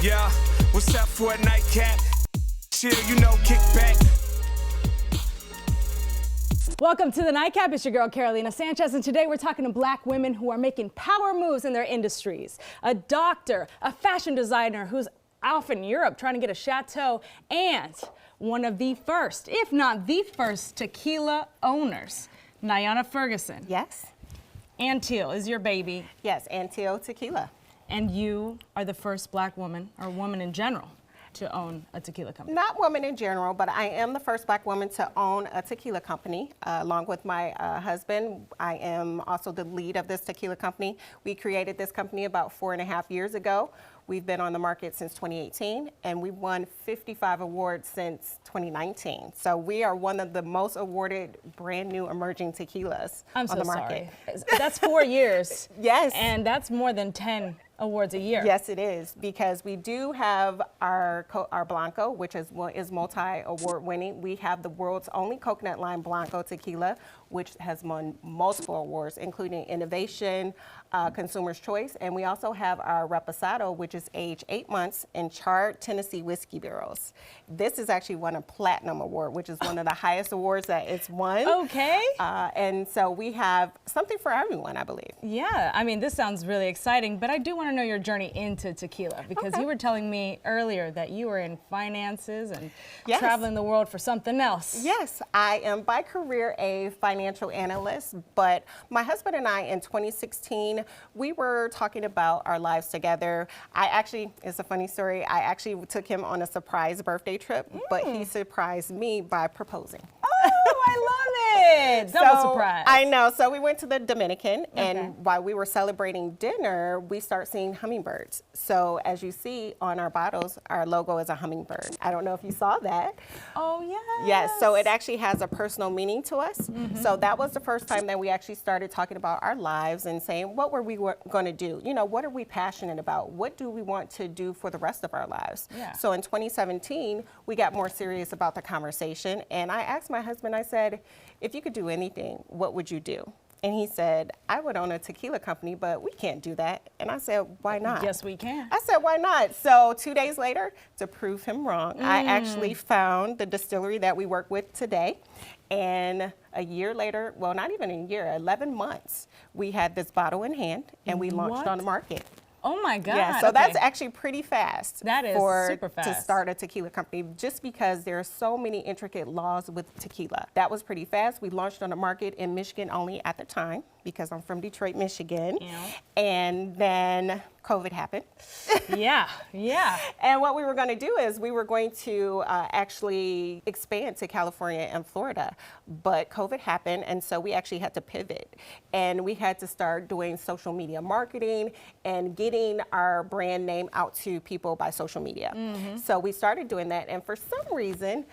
Yeah, what's up for a nightcap? Chill, you know, kick back. Welcome to the Nightcap. It's your girl, Carolina Sanchez, and today we're talking to black women who are making power moves in their industries. A doctor, a fashion designer who's off in Europe trying to get a chateau, and one of the first, if not the first, tequila owners, Nyana Ferguson. Yes. Antioch is your baby. Yes, Antioch Tequila. And you are the first black woman, or woman in general, to own a tequila company. Not woman in general, but I am the first black woman to own a tequila company. Along with my husband, I am also the lead of this tequila company. We created this company about 4.5 years ago. We've been on the market since 2018, and we've won 55 awards since 2019. So we are one of the most awarded brand new emerging tequilas on the market. Sorry. That's 4 years. Yes. And that's more than 10 awards a year. Yes, it is, because we do have our Blanco, which is multi-award winning. We have the world's only coconut lime Blanco tequila, which has won multiple awards, including Innovation, Consumer's Choice, and we also have our Reposado, which is aged 8 months in charred Tennessee whiskey barrels. This is actually won a Platinum Award, which is one of the highest awards that it's won. Okay. And so we have something for everyone, I believe. Yeah, I mean, this sounds really exciting, but I do want to know your journey into tequila, because you were telling me earlier that you were in finances and traveling the world for something else. Yes, I am by career a financial analyst, but my husband and I in 2016, we were talking about our lives together. It's a funny story, I actually took him on a surprise birthday trip, but he surprised me by proposing. Oh, I love it! Double surprise. I know. So we went to the Dominican, and while we were celebrating dinner, we start seeing hummingbirds. So as you see on our bottles, our logo is a hummingbird. I don't know if you saw that. Oh, yes. Yes, so it actually has a personal meaning to us. So that was the first time that we actually started talking about our lives and saying, what were we going to do? You know, what are we passionate about? What do we want to do for the rest of our lives? Yeah. So in 2017, we got more serious about the conversation, and I asked my husband, I said, if you could do anything, what would you do? And he said, I would own a tequila company, but we can't do that. And I said, why not? Yes, we can. I said, why not? So 2 days later, to prove him wrong, I actually found the distillery that we work with today. And a year later, well, not even a year, 11 months, we had this bottle in hand, and we launched on the market. Oh my God. Yeah, so that's actually pretty fast. That is super fast. To start a tequila company, just because there are so many intricate laws with tequila. That was pretty fast. We launched on the market in Michigan only at the time, because I'm from Detroit, Michigan. Yeah. And then COVID happened. Yeah. And what we were going to do is we were going to actually expand to California and Florida, but COVID happened, and so we actually had to pivot, and we had to start doing social media marketing and getting our brand name out to people by social media. So we started doing that, and for some reason,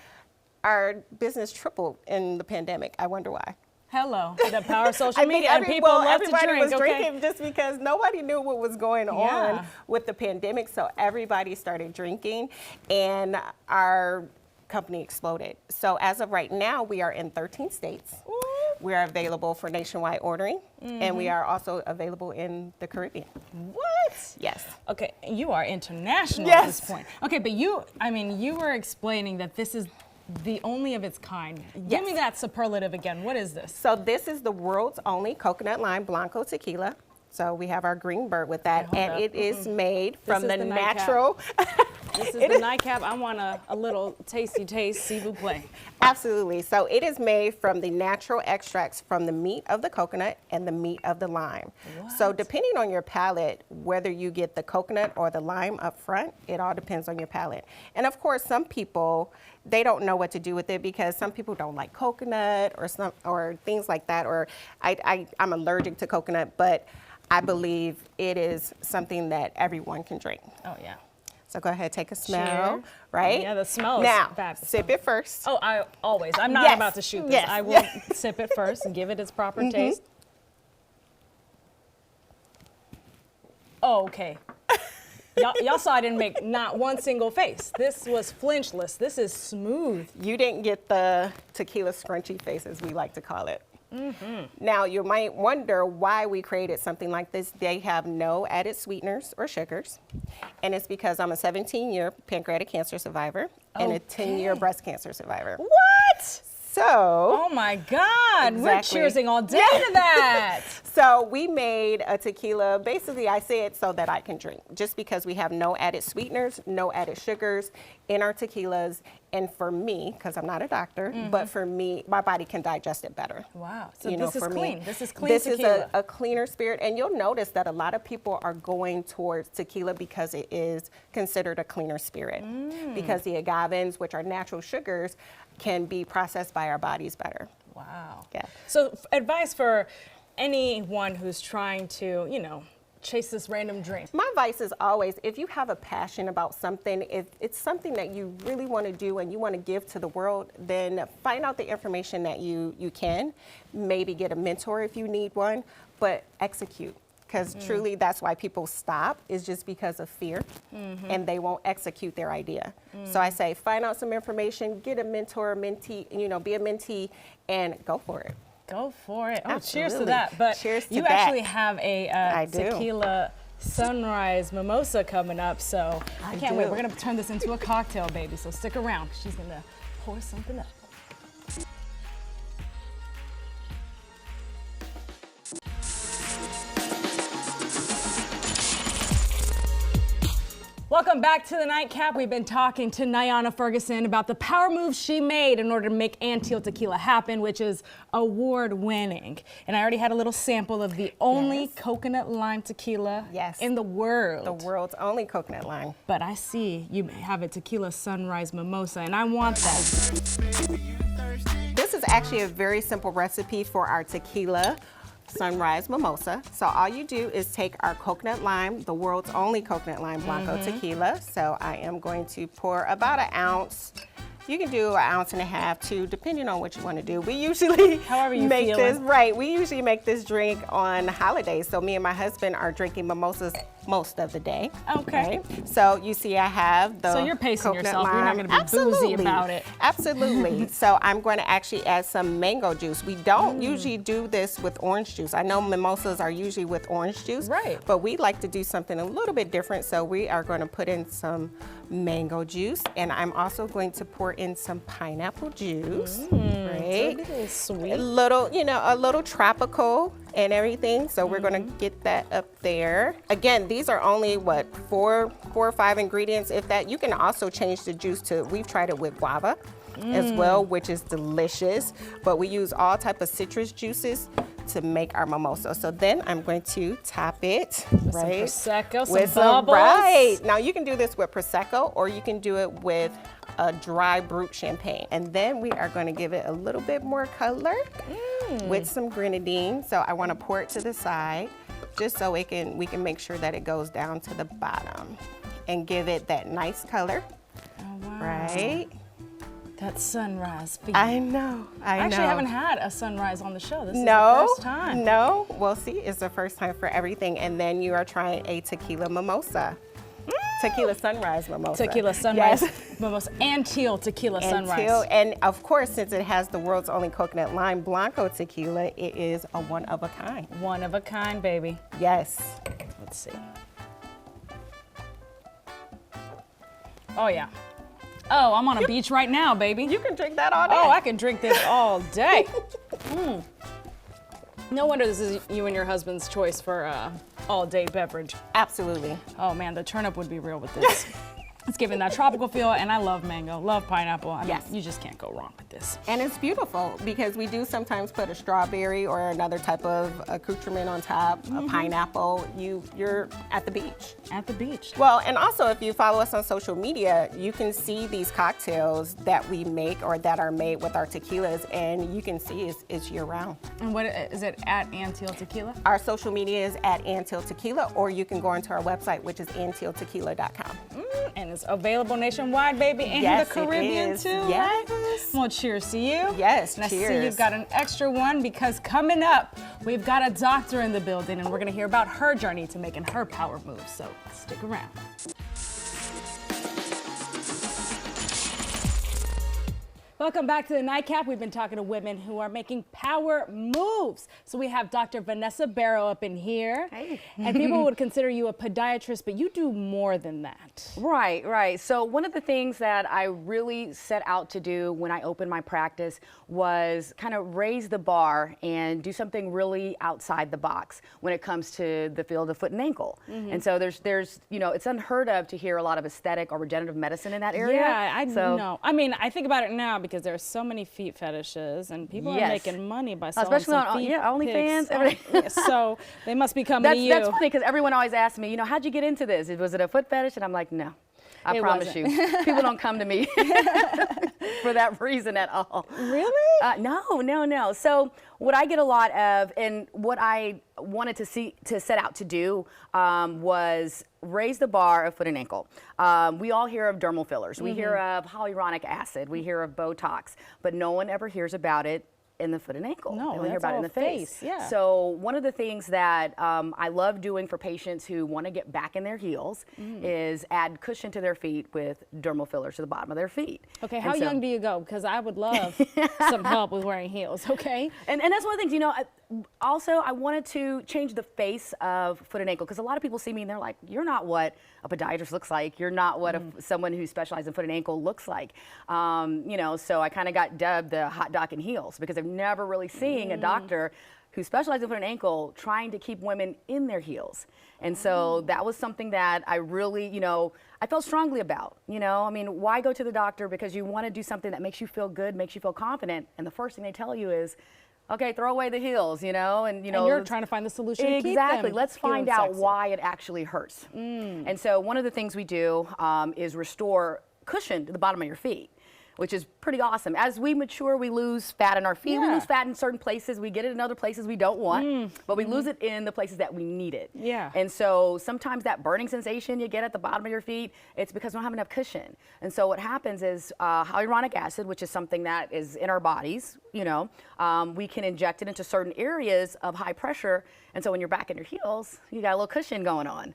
our business tripled in the pandemic. I wonder why. Hello, the power of social media, and people love to drink. Everybody was drinking just because nobody knew what was going on with the pandemic, so everybody started drinking, and our company exploded. So as of right now, we are in 13 states. We are available for nationwide ordering, and we are also available in the Caribbean. What? Yes. Okay, you are international at this point. Okay, but you were explaining that this is the only of its kind. Give me that superlative again. What is this? So this is the world's only coconut lime Blanco tequila. So we have our green bird with that, and it is made from the natural. This is the Nightcap. I want a little tasty taste, s'il vous plaît. Absolutely. So it is made from the natural extracts from the meat of the coconut and the meat of the lime. So depending on your palate, whether you get the coconut or the lime up front, it all depends on your palate. And of course, some people, they don't know what to do with it, because some people don't like coconut or things like that, or I'm allergic to coconut, but I believe it is something that everyone can drink. Oh yeah. So go ahead, take a smell, right? Yeah, the smell is now, fabulous. Sip it first. Oh, I'm not about to shoot this. I will sip it first and give it its proper taste. Oh, okay. Y'all saw I didn't make not one single face. This was flinchless. This is smooth. You didn't get the tequila scrunchy face, as we like to call it. Now, you might wonder why we created something like this. They have no added sweeteners or sugars. And it's because I'm a 17-year pancreatic cancer survivor and a 10-year breast cancer survivor. What? So, oh my God, exactly. We're cheersing all day to that. So we made a tequila, basically I say it so that I can drink, just because we have no added sweeteners, no added sugars in our tequilas. And for me, because I'm not a doctor, but for me, my body can digest it better. Wow, so you know, this is for clean. Me, this is clean this tequila. is a cleaner spirit. And you'll notice that a lot of people are going towards tequila because it is considered a cleaner spirit. Because the agavins, which are natural sugars, can be processed by our bodies better. Wow. Yeah. So advice for anyone who's trying to, you know, chase this random drink. My advice is always, if you have a passion about something, if it's something that you really want to do and you want to give to the world, then find out the information that you can. Maybe get a mentor if you need one, but execute. Because truly that's why people stop, is just because of fear, and they won't execute their idea. So I say, find out some information, get a mentor, mentee, you know, be a mentee, and go for it. Go for it. Oh, Absolutely. cheers to that. But cheers to you that. actually have a do. tequila sunrise mimosa coming up, so I can't wait. do. We're gonna turn this into a cocktail, baby, so stick around. She's gonna pour something up. Welcome back to the Nightcap. We've been talking to Nyana Ferguson about the power moves she made in order to make Antil Tequila happen, which is award-winning. And I already had a little sample of the only coconut lime tequila in the world. The world's only coconut lime. But I see you have a tequila sunrise mimosa, and I want that. This is actually a very simple recipe for our tequila sunrise mimosa. So all you do is take our coconut lime, the world's only coconut lime Blanco tequila. So I am going to pour about an ounce. You can do 1.5 ounces, 2, depending on what you want to do. We usually make this, we usually make this drink on holidays. So me and my husband are drinking mimosas most of the day. Okay. Right? So you see I have the So you're pacing coconut yourself. lime. You're not going to be boozy about it. Absolutely. So I'm going to actually add some mango juice. We don't usually do this with orange juice. I know mimosas are usually with orange juice. Right. But we like to do something a little bit different. So we are going to put in some mango juice, and I'm also going to pour in some pineapple juice. Right. A little sweet. A little, you know, a little tropical and everything. So we're going to get that up there. Again, these are only what, four or five ingredients, if that. You can also change the juice to, we've tried it with guava as well, which is delicious. But we use all type of citrus juices to make our mimosa. So then I'm going to top it, With right? some Prosecco, with some bubbles. Right. Now you can do this with Prosecco, or you can do it with a dry brut champagne. And then we are going to give it a little bit more color with some grenadine. So I want to pour it to the side, just so we can make sure that it goes down to the bottom and give it that nice color. Oh, wow. Right? That sunrise feeling. I know. I actually haven't had a sunrise on the show. This is No, the first time. no. Well, see, it's the first time for everything. And then you are trying a tequila mimosa. Tequila sunrise mimosa. Tequila sunrise Yes. mimosa. Antil Tequila sunrise. And of course, since it has the world's only coconut lime Blanco tequila, it is a one of a kind. One of a kind, baby. Yes. Let's see. Oh, yeah. Oh, I'm on a beach right now, baby. You can drink that all day. Oh, I can drink this all day. No wonder this is you and your husband's choice for all-day beverage. Absolutely. Oh man, the turnip would be real with this. It's giving that tropical feel, and I love mango, love pineapple. I mean, Yes. you just can't go wrong with this. And it's beautiful because we do sometimes put a strawberry or another type of accoutrement on top, a pineapple. You're at the beach. At the beach. Well, and also if you follow us on social media, you can see these cocktails that we make or that are made with our tequilas, and you can see it's year round. And what is it, at Antil Tequila? Our social media is at Antil Tequila, or you can go onto our website, which is antiltequila.com. And it's available nationwide, baby, and Yes, the Caribbean it is. too. Yes. Right? Well, cheers to you. Yes, and I see cheers. you've got an extra one because coming up, we've got a doctor in the building, and we're gonna hear about her journey to making her power moves. So stick around. Welcome back to the Nightcap. We've been talking to women who are making power moves. So we have Dr. Vanessa Barrow up in here. Hey. And people would consider you a podiatrist, but you do more than that. Right, right. So one of the things that I really set out to do when I opened my practice was kind of raise the bar and do something really outside the box when it comes to the field of foot and ankle. And so there's, you know, it's unheard of to hear a lot of aesthetic or regenerative medicine in that area. Yeah, I know. I mean, I think about it now because there's so many feet fetishes and people are making money by selling especially some on feet OnlyFans. pics. So they must be coming to you. That's funny because everyone always asks me, you know, how'd you get into this? Was it a foot fetish? And I'm like, no. I promise you, people don't come to me for that reason at all. Really? No. So what I get a lot of, and what I wanted to set out to do was raise the bar of foot and ankle. We all hear of dermal fillers. We hear of hyaluronic acid. We hear of Botox, but no one ever hears about it in the foot and ankle. No, they only hear about it in the face. Yeah. So one of the things that I love doing for patients who want to get back in their heels is add cushion to their feet with dermal fillers to the bottom of their feet. Okay, how young do you go? Because I would love some help with wearing heels, okay? And that's one of the things, you know, also I wanted to change the face of foot and ankle because a lot of people see me and they're like, you're not what a podiatrist looks like. You're not what someone who specializes in foot and ankle looks like. You know, so I kind of got dubbed the hot doc in heels because I've never really seen a doctor who specializes in foot and ankle trying to keep women in their heels. And so that was something that I really, you know, I felt strongly about. You know, I mean, why go to the doctor? Because you want to do something that makes you feel good, makes you feel confident. And the first thing they tell you is, okay, throw away the heels, you know, and you know. And you're trying to find the solution to keep exactly. them Let's find out why it actually hurts. And so one of the things we do is restore cushion to the bottom of your feet, which is pretty awesome. As we mature, we lose fat in our feet. We lose fat in certain places. We get it in other places we don't want, but we lose it in the places that we need it. Yeah. And so sometimes that burning sensation you get at the bottom of your feet, it's because we don't have enough cushion. And so what happens is hyaluronic acid, which is something that is in our bodies, you know, we can inject it into certain areas of high pressure. And so when you're back in your heels, you got a little cushion going on.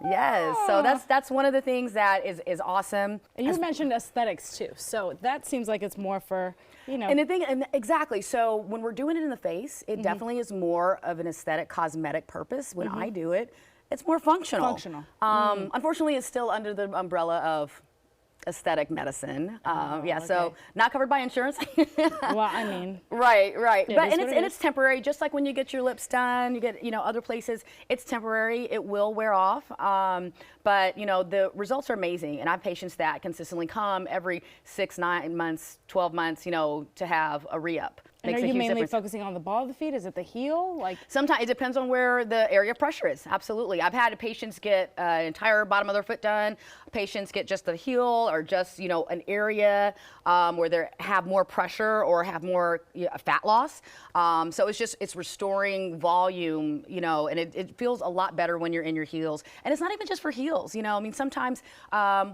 Yes, so that's one of the things that is awesome. And you mentioned aesthetics too, so that seems like it's more for, you know. And the thing, and exactly, so when we're doing it in the face, it definitely is more of an aesthetic, cosmetic purpose. When I do it, it's more functional. Unfortunately, it's still under the umbrella of aesthetic medicine. So not covered by insurance. Well, I mean. Right. But it's temporary, just like when you get your lips done, you get, you know, other places, it's temporary, it will wear off. But you know, the results are amazing. And I have patients that consistently come every 6, 9 months, 12 months, you know, to have a re-up. And are you mainly focusing on the ball of the feet? Is it the heel? Like sometimes it depends on where the area of pressure is. Absolutely. I've had patients get an entire bottom of their foot done. Patients get just the heel or just, you know, an area where they have more pressure or have more fat loss. So it's restoring volume, you know, and it feels a lot better when you're in your heels. And it's not even just for heels, you know. I mean, sometimes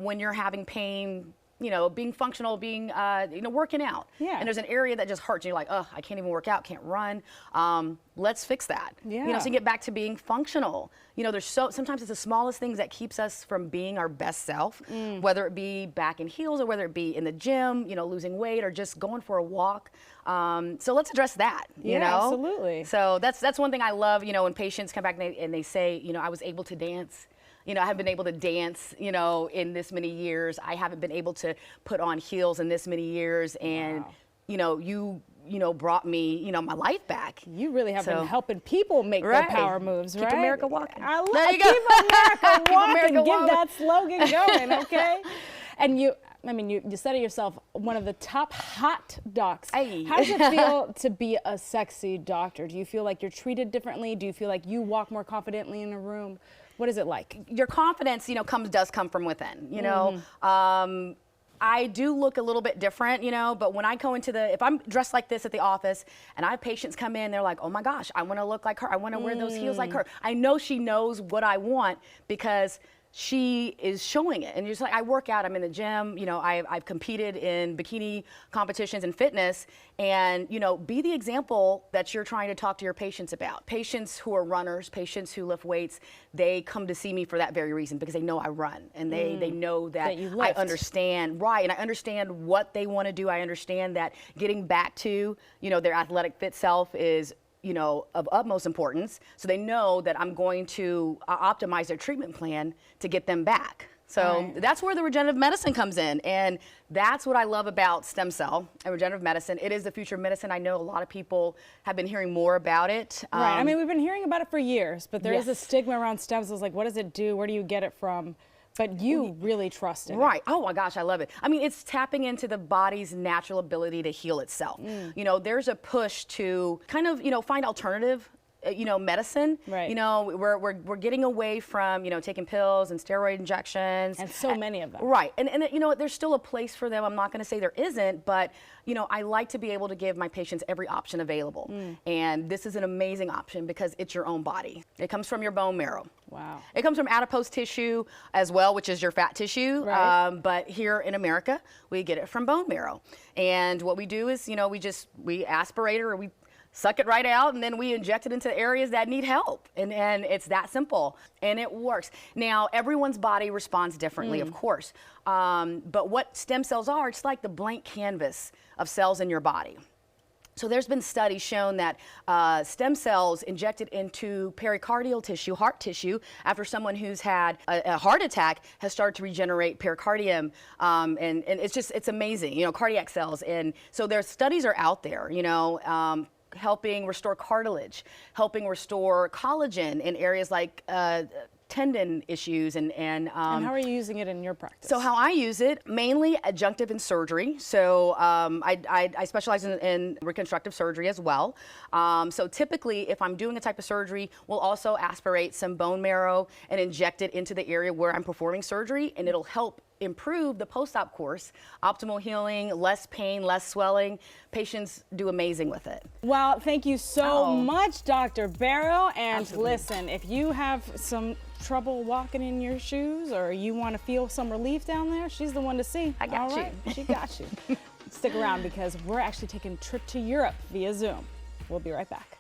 when you're having pain, you know, being functional, being, you know, working out. Yeah. And there's an area that just hurts. And you're like, oh, I can't even work out, can't run. Let's fix that. Yeah. You know, so you get back to being functional. You know, sometimes it's the smallest things that keeps us from being our best self, whether it be back in heels or whether it be in the gym, you know, losing weight or just going for a walk. So let's address that, you know? Absolutely. So that's one thing I love, you know, when patients come back and they say, you know, I was able to dance. You know, I haven't been able to dance, you know, in this many years. I haven't been able to put on heels in this many years. And, you know, you brought me, you know, my life back. You really have been helping people make their power moves, Keep right? America walking. I love there you Keep go. America walking. Give walking. that slogan going, okay? And you said it yourself, one of the top hot docs. Hey. How does it feel to be a sexy doctor? Do you feel like you're treated differently? Do you feel like you walk more confidently in a room? What is it like? Your confidence, you know, does come from within, you know. I do look a little bit different, you know, but when I go into if I'm dressed like this at the office and I have patients come in, they're like, oh my gosh, I want to look like her. I want to wear those heels like her. I know she knows what I want because she is showing it. And you're just like, I work out, I'm in the gym, you know, I've competed in bikini competitions and fitness, and, you know, be the example that you're trying to talk to your patients about. Patients who are runners, patients who lift weights, they come to see me for that very reason, because they know I run, and they know that you I lift. understand, right, and I understand what they want to do. I understand that getting back to, you know, their athletic fit self is, you know, of utmost importance. So they know that I'm going to optimize their treatment plan to get them back. So that's where the regenerative medicine comes in. And that's what I love about stem cell and regenerative medicine. It is the future of medicine. I know a lot of people have been hearing more about it. Right. I mean, we've been hearing about it for years, but there is a Yes. stigma around stem cells. Like, what does it do? Where do you get it from? But you really trust in it. Right. Oh my gosh, I love it. I mean, it's tapping into the body's natural ability to heal itself. You know, there's a push to kind of, you know, find alternative, you know, medicine. Right. You know, we're getting away from, you know, taking pills and steroid injections. And so many of them. Right. And you know, there's still a place for them. I'm not going to say there isn't, but, you know, I like to be able to give my patients every option available. And this is an amazing option because it's your own body. It comes from your bone marrow. Wow. It comes from adipose tissue as well, which is your fat tissue. Right. But here in America, we get it from bone marrow. And what we do is, you know, we aspirate it, or we suck it right out, and then we inject it into areas that need help. And it's that simple, and it works. Now, everyone's body responds differently, of course. But what stem cells are, it's like the blank canvas of cells in your body. So there's been studies shown that stem cells injected into pericardial tissue, heart tissue, after someone who's had a heart attack has started to regenerate pericardium, and it's amazing, you know, cardiac cells. And so their studies are out there, you know, helping restore cartilage, helping restore collagen in areas like tendon issues and how are you using it in your practice? So how I use it, mainly adjunctive in surgery. So I specialize in reconstructive surgery as well. So typically, if I'm doing a type of surgery, we'll also aspirate some bone marrow and inject it into the area where I'm performing surgery, and it'll help improve the post-op course, optimal healing, less pain, less swelling. Patients do amazing with it. Well, thank you so Oh. much, Dr. Barrow. And Absolutely. listen, if you have some trouble walking in your shoes, or you want to feel some relief down there, she's the one to see. I got All you. right, she got you. Stick around, because we're actually taking a trip to Europe via Zoom. We'll be right back.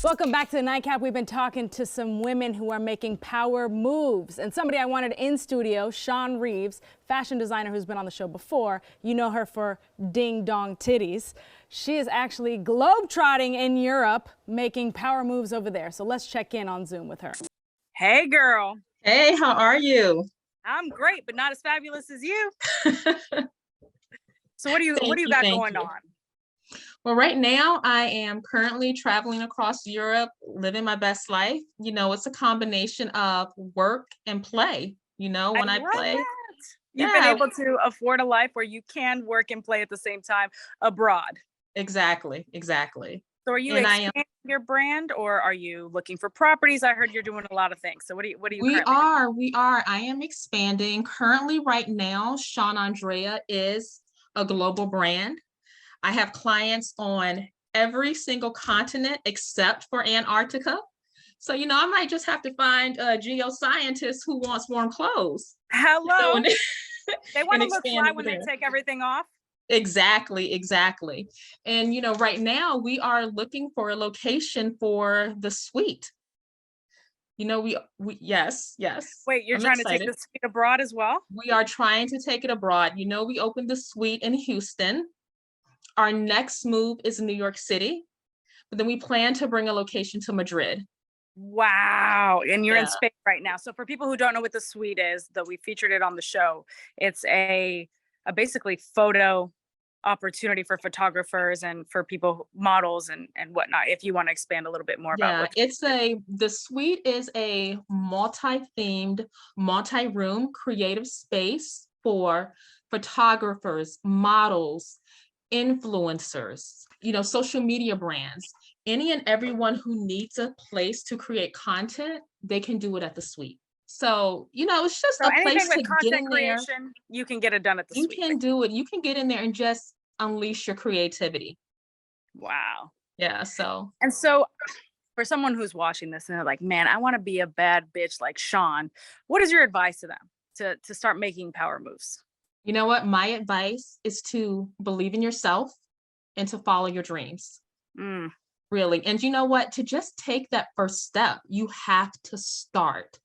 Welcome back to the Nightcap. We've been talking to some women who are making power moves. And somebody I wanted in studio, Shawn Reeves, fashion designer who's been on the show before. You know her for Ding Dong Titties. She is actually globetrotting in Europe, making power moves over there. So let's check in on Zoom with her. Hey, girl. Hey, how are you? I'm great, but not as fabulous as you. So what do you got Thank going you. on? Well, right now I am currently traveling across Europe, living my best life. You know, it's a combination of work and play. You know, when I love play, that. You've been Yeah. able to afford a life where you can work and play at the same time abroad. exactly. So are you And I am. expanding your brand, or are you looking for properties? I heard you're doing a lot of things. So what are you We currently doing? we are. I am expanding. Currently, right now, Sean Andrea is a global brand. I have clients on every single continent except for Antarctica. So, you know, I might just have to find a geoscientist who wants warm clothes. Hello. And They want to look expand fly over when they there. take everything off. Exactly. And, you know, right now we are looking for a location for the suite. You know, we yes. Wait, you're I'm trying to take excited. the suite abroad as well? We are trying to take it abroad. You know, we opened the suite in Houston. Our next move is New York City, but then we plan to bring a location to Madrid. Wow. And you're in Yeah. Spain right now. So for people who don't know what the suite is, though we featured it on the show, it's a basically photo opportunity for photographers and for people, models and whatnot. If you want to expand a little bit more about Yeah, the suite is a multi-themed, multi-room creative space for photographers, models, influencers, you know, social media brands, any and everyone who needs a place to create content, they can do it at the suite. So, you know, it's just So a place anything to with get in content there. creation, you can get it done at the You suite. can do it. You can get in there and just unleash your creativity. Wow. Yeah, so And so for someone who's watching this and they're like, man, I want to be a bad bitch like Sean, what is your advice to them to start making power moves? you know what? My advice is to believe in yourself and to follow your dreams. Mm. Really. And you know what? To just take that first step, you have to start.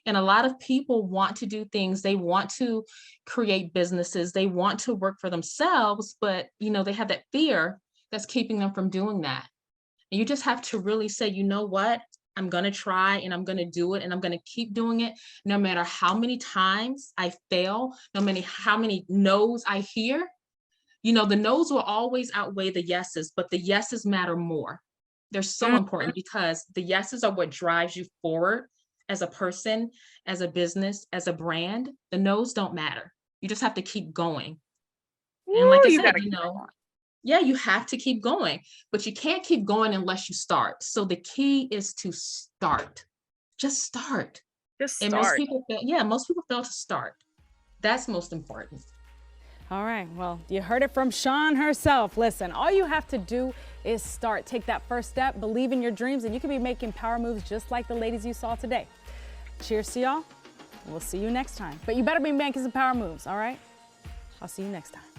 And a lot of people want to do things. They want to create businesses. They want to work for themselves, but they have that fear that's keeping them from doing that. And you just have to really say, you know what? I'm going to try and I'm going to do it and I'm going to keep doing it no matter how many times I fail, no matter how many no's I hear. The no's will always outweigh the yeses, but the yeses matter more. They're so important because the yeses are what drives you forward as a person, as a business, as a brand. The no's don't matter. You just have to keep going. And like I You said, gotta keep going. yeah, you have to keep going, but you can't keep going unless you start. So the key is to start. Just start. Just And start. most people fail to start. That's most important. All right, well, you heard it from Sean herself. Listen, all you have to do is start. Take that first step, believe in your dreams, and you can be making power moves just like the ladies you saw today. Cheers to y'all. We'll see you next time. But you better be making some power moves, all right? I'll see you next time.